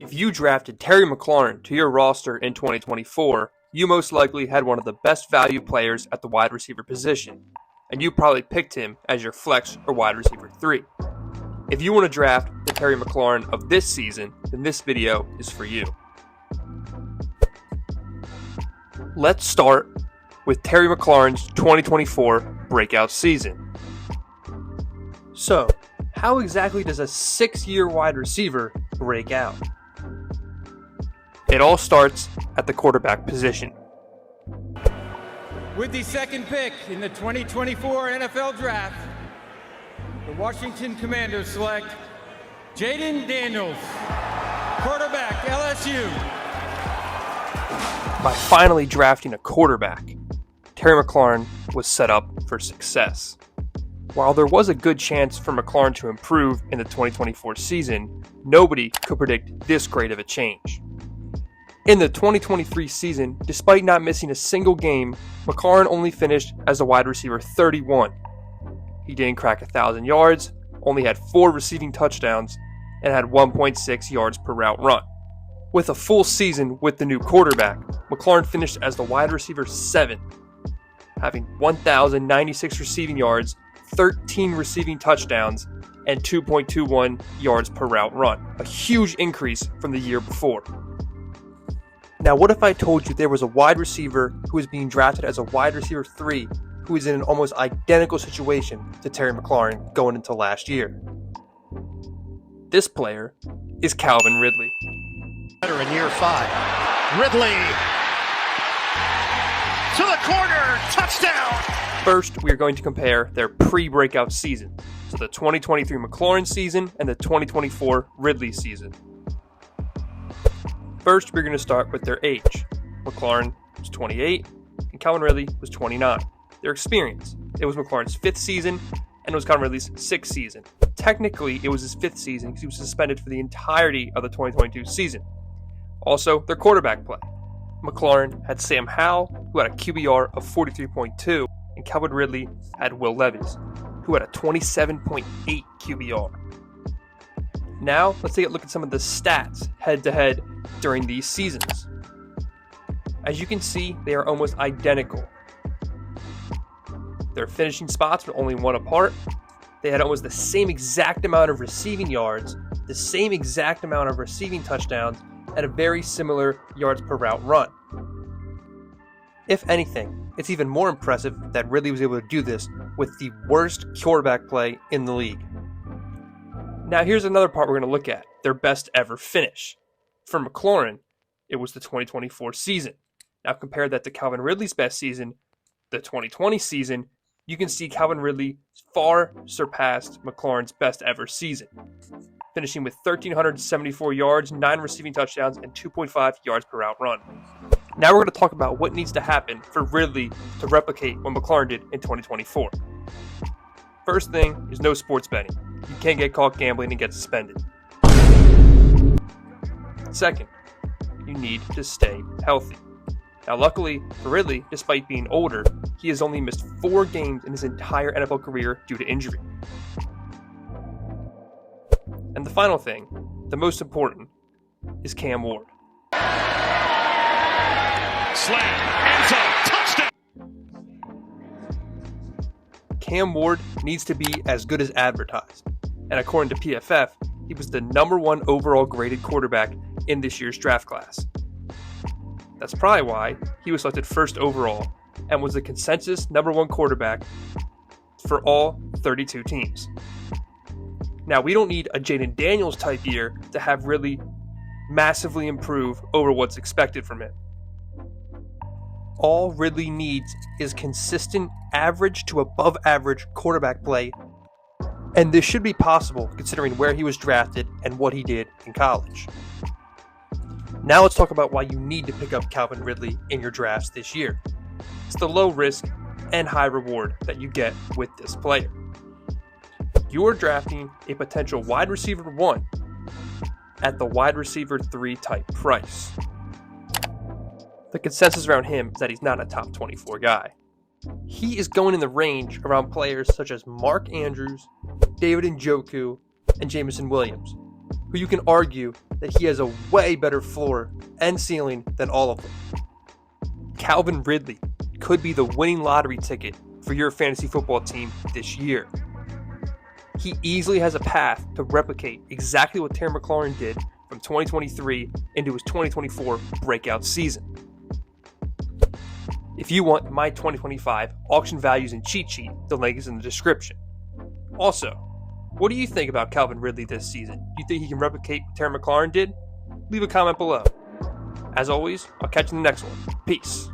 If you drafted Terry McLaurin to your roster in 2024, you most likely had one of the best value players at the wide receiver position, and you probably picked him as your flex or wide receiver 3. If you want to draft the Terry McLaurin of this season, then this video is for you. Let's start with Terry McLaurin's 2024 breakout season. So, how exactly does a 6-year wide receiver break out? It all starts at the quarterback position. With the second pick in the 2024 NFL Draft, the Washington Commanders select Jaden Daniels, quarterback, LSU. By finally drafting a quarterback, Terry McLaurin was set up for success. While there was a good chance for McLaurin to improve in the 2024 season, nobody could predict this great of a change. In the 2023 season, despite not missing a single game, McLaurin only finished as a wide receiver 31. He didn't crack 1,000 yards, only had 4 receiving touchdowns, and had 1.6 yards per route run. With a full season with the new quarterback, McLaurin finished as the wide receiver 7, having 1,096 receiving yards, 13 receiving touchdowns, and 2.21 yards per route run, a huge increase from the year before. Now, what if I told you there was a wide receiver who was being drafted as a wide receiver 3 who is in an almost identical situation to Terry McLaurin going into last year? This player is Calvin Ridley. In year 5, Ridley to the corner, touchdown! First, we are going to compare their pre-breakout season, so the 2023 McLaurin season and the 2024 Ridley season. First, we're going to start with their age. McLaurin was 28, and Calvin Ridley was 29. Their experience. It was McLaurin's 5th season, and it was Calvin Ridley's 6th season. Technically, it was his 5th season because he was suspended for the entirety of the 2022 season. Also, their quarterback play. McLaurin had Sam Howell, who had a QBR of 43.2, and Calvin Ridley had Will Levis, who had a 27.8 QBR. Now, let's take a look at some of the stats head-to-head during these seasons. As you can see, they are almost identical. Their finishing spots were only 1 apart. They had almost the same exact amount of receiving yards, the same exact amount of receiving touchdowns, and a very similar yards per route run. If anything, it's even more impressive that Ridley was able to do this with the worst quarterback play in the league. Now here's another part we're going to look at, their best ever finish. For McLaurin, it was the 2024 season. Now compare that to Calvin Ridley's best season, the 2020 season. You can see Calvin Ridley far surpassed McLaurin's best ever season, finishing with 1,374 yards, 9 receiving touchdowns, and 2.5 yards per route run. Now we're going to talk about what needs to happen for Ridley to replicate what McLaurin did in 2024. First thing is no sports betting. You can't get caught gambling and get suspended. Second, you need to stay healthy. Now luckily for Ridley, despite being older, he has only missed 4 games in his entire NFL career due to injury. And the final thing, the most important, is Cam Ward. Slam, end zone, touchdown! Cam Ward needs to be as good as advertised. And according to PFF, he was the number 1 overall graded quarterback in this year's draft class. That's probably why he was selected 1st overall and was the consensus number 1 quarterback for all 32 teams. Now, we don't need a Jaden Daniels type year to have Ridley massively improve over what's expected from him. All Ridley needs is consistent average to above average quarterback play, and this should be possible considering where he was drafted and what he did in college. Now let's talk about why you need to pick up Calvin Ridley in your drafts this year. It's the low risk and high reward that you get with this player. You are drafting a potential wide receiver 1 at the wide receiver 3 type price. The consensus around him is that he's not a top 24 guy. He is going in the range around players such as Mark Andrews, David Njoku, and Jameson Williams, who you can argue that he has a way better floor and ceiling than all of them. Calvin Ridley could be the winning lottery ticket for your fantasy football team this year. He easily has a path to replicate exactly what Terry McLaurin did from 2023 into his 2024 breakout season. If you want my 2025 auction values and cheat sheet, the link is in the description. Also, what do you think about Calvin Ridley this season? Do you think he can replicate what Terry McLaurin did? Leave a comment below. As always, I'll catch you in the next one. Peace.